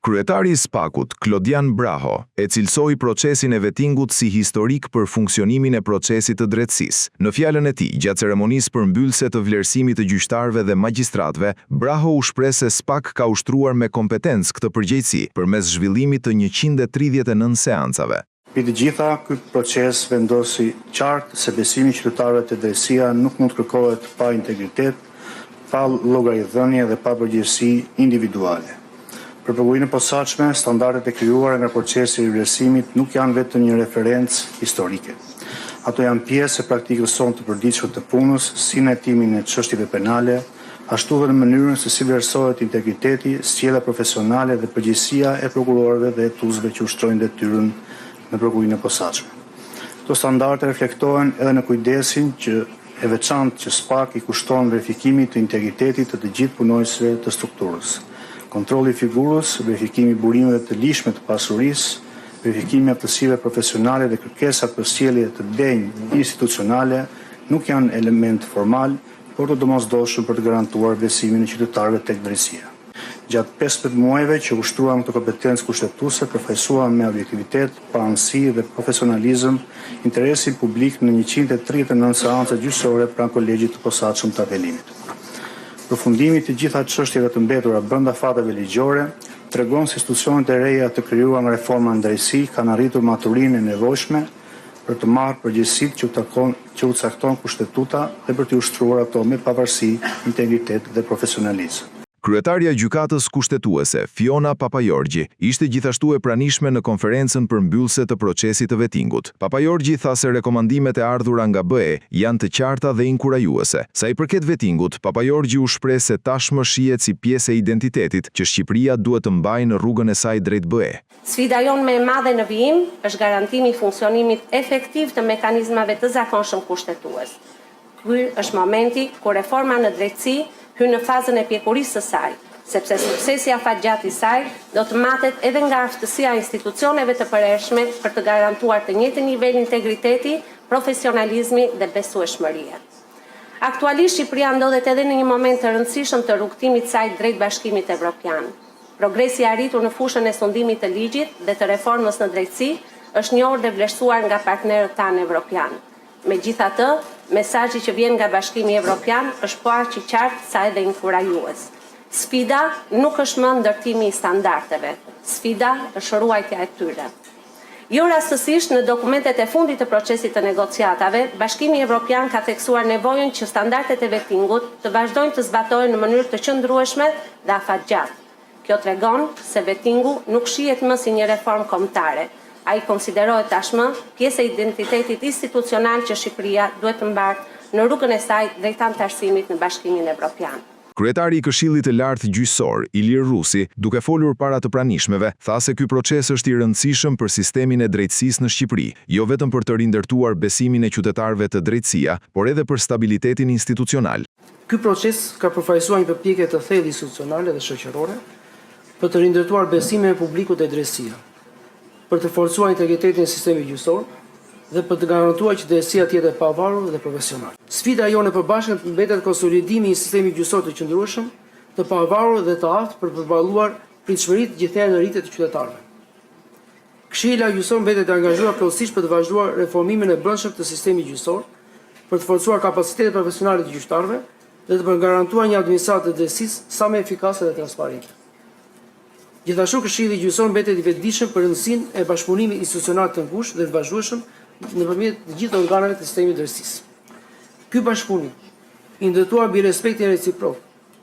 Kryetari I SPAK-ut, Klodian Braho, e cilësoi procesin e vettingut si historik për funksionimin e procesit të drejtësisë. Në fjalën e tij, gjatë ceremonisë përmbyllëse të vlerësimit të gjyqtarëve dhe magjistratëve, Braho u shpreh se SPAK ka ushtruar me kompetencë këtë përgjegjësi përmes zhvillimit të 139 seancave. Mbi të gjitha, ky proces vendosi qartë se besimi I qytetarëve te drejtësia nuk mund të kërkohet pa integritet, pa llogaridhënie dhe pa përgjegjësi individuale. Për përvojën e posaçme, standardet e krijuara nga procesi I vlerësimit nuk janë vetëm një referencë historike. Ato janë pjesë e praktikës sonë të përditshme të punës, si në hetimin e çështjeve penale, ashtu dhe në mënyrën se si vlerësohet integriteti, sjellja profesionale dhe përgjegjësia e prokurorëve dhe hetuesve që ushtrojnë detyrën në përvojën e posaçme. Këto standarde reflektohen edhe në kujdesin e veçantë që SPAK I kushton verifikimit të integritetit të gjithë punonjësve të strukturës. Kontrolli I figurës, verifikimi I burimeve të lishme të pasurisë, verifikimi I aftësive profesionale dhe kërkesat për sjellje të denjë institucionale nuk janë element formal, por të domosdoshëm për të garantuar besimin e qytetarëve tek drejtësia. Gjatë 15 muajve që ushtruam këtë kompetencë kushtetuese, përfaqësuam me objektivitet, pranësi dhe profesionalizëm interesin publik në 139 seanca gjyqësore pranë kolegjit të posaçëm të apelimit. Përfundimi të gjitha çështjeve të mbetura brenda fateve ligjore tregon se institucionet e reja të krijuara nga reforma në drejtësi kanë arritur maturinë e nevojshme për të marrë përgjegjësitë që u cakton kushtetuta dhe për të ushtruar ato me pavarësi, integritet dhe profesionalizëm. Kryetaria e gjykatës kushtetuese, Fiona Papajorgji, ishte gjithashtu e pranishme në konferencën përmbyllëse të procesit të vettingut. Papajorgji tha se rekomandimet e ardhura nga BE janë të qarta dhe inkurajuese. Sa I përket vettingut, Papajorgji u shpreh se tashmë shihet si pjesë e identitetit që Shqipëria duhet të mbajë në rrugën e saj drejt BE. Sfida jonë më e madhe në vijim është garantimi I funksionimit efektiv të mekanizmave të zakonshëm kushtetues. Ky është momenti ku reforma në drejtësi hyn në fazën e pjekurisë së saj, sepse suksesi afatgjatë I saj do të matet edhe nga aftësia e institucioneve të përhershme për të garantuar të njëjtin nivel integriteti, profesionalizmi dhe besueshmëria. Aktualisht Shqipëria ndodhet edhe në një moment të rëndësishëm të rrugtimit saj drejt Bashkimit Evropian. Progresi I arritur në fushën e sundimit të ligjit dhe të reformës në drejtësi është njohur dhe vlerësuar nga partnerët tanë evropian. Megjithatë, mesazhi që vjen nga Bashkimi Evropian është po aq I qartë sa edhe inkurajues. Sfida nuk është më ndërtimi I standardeve, sfida është ruajtja e tyre. Jo rastësisht në dokumentet e fundit të procesit të negociatave, Bashkimi Evropian ka theksuar nevojën që standardet e vettingut të vazhdojnë të zbatohen në mënyrë të qëndrueshme dhe afatgjatë. Kjo tregon se vettingu nuk shihet më si një reformë kombëtare. Ai konsiderohet tashmë pjesë e identitetit institucional që Shqipëria duhet të mbartë në rrugën e saj drejt anëtarësimit në Bashkimin Evropian. Kryetari I Këshillit të Lartë Gjyqësor, Ilir Rusi, duke folur para të pranishmeve, tha se ky proces është I rëndësishëm për sistemin e drejtësisë në Shqipëri, jo vetëm për të rindërtuar besimin e qytetarëve të drejtësia, por edhe për stabilitetin institucional. Ky proces ka përfaqësuar një përpjekje të thellë institucionale dhe shoqërore për të rindërtuar besimin e publikut te drejtësia, për të forcuar integritetin e sistemit gjyqësor dhe për të garantuar që drejtësia të jetë e pavarur dhe profesionale. Sfida jone e përbashkët mbetet konsolidimi I sistemit gjyqësor të qëndrueshëm, të pavarur dhe të aftë për të përballuar pritshmëritë gjithëherë në rritje të qytetarëve. Këshilla gjyqësor mbetet e angazhuar plotësisht për të vazhduar reformimin e brendshëm të sistemit gjyqësor, për të forcuar kapacitetet profesionale të gjyqtarëve dhe të garantuar një administratë të drejtësisë sa më efikase dhe transparente. Gjithashtu Këshilli gjyqësor mbetet I vetëdijshëm për rëndësinë e bashkëpunimit institucional të ngushtë dhe të vazhdueshëm nëpërmjet të gjithë organeve të sistemit drejtësisë. Ky bashkëpunim, I ndërtuar mbi respektin reciprok,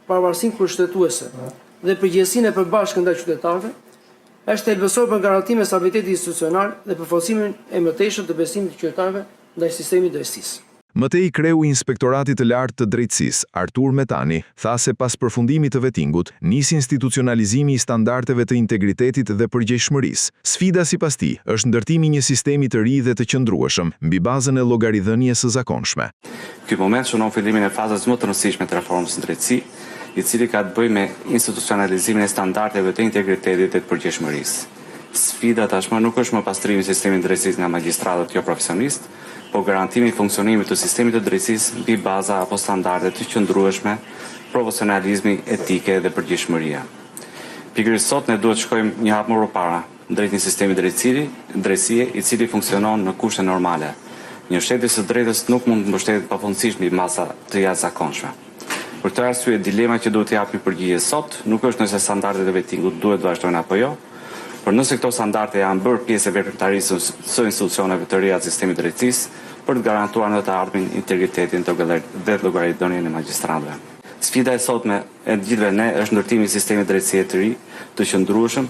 pavarësinë kushtetuese dhe përgjegjësinë e përbashkët ndaj qytetarëve, është thelbësor për garantimin e stabilitetit institucional dhe për forcimin e mëtejshëm të besimit të qytetarëve ndaj sistemit drejtësisë. Mëtej kreu I Inspektoratit të Lartë të Drejtësisë, Artur Metani, tha se pas përfundimit të vettingut, nisi institucionalizimi I standardeve të integritetit dhe përgjegjshmërisë. Sfida sipas tij është ndërtimi I një sistemi të ri dhe të qëndrueshëm mbi bazën e llogaridhënies së zakonshme. Ky moment shënon fillimin e fazës më të rëndësishme të reformës në drejtësi, I cili ka të bëjë me institucionalizimin e standardeve të integritetit dhe të përgjegjshmërisë. Sfida tashmë nuk është më pastrimi I sistemit drejtësisë nga magjistratët jo profesionistë, po garantimi I funksionimit të sistemit të drejtësisë mbi baza apo standarde të qëndrueshme, profesionalizmi, etike dhe përgjegjshmëria. Pikërisht sot ne duhet shkojmë një hap më përpara, drejt një sistemi drejtësie i cili funksionon në kushte normale. Një mbështetje së drejtës nuk mund të mbështetet pafundësisht mbi masa të jashtëzakonshme. Për këtë arsye, dilema që duhet t'i japim përgjigje sot nuk është nëse standardet e vettingut duhet vazhdojnë apo jo, por nëse këto standarde janë bërë pjesë e veprimtarisë së institucioneve të reja të sistemit drejtësisë për të garantuar në të ardhmen integritetin dhe llogaridhënien e magjistratëve. Sfida e sotme e gjithëve ne është ndërtimi i sistemit drejtësie të ri, të qëndrueshëm,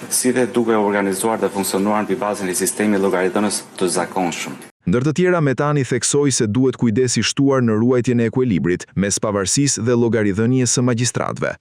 si dhe duke organizuar dhe funksionuar mbi bazën e sistemit llogaridhënies të zakonshëm. Ndër të tjera, Metani theksoi se duhet kujdesi shtuar në ruajtjen e ekuilibrit mes pavarësisë dhe llogaridhënies së magjistratëve.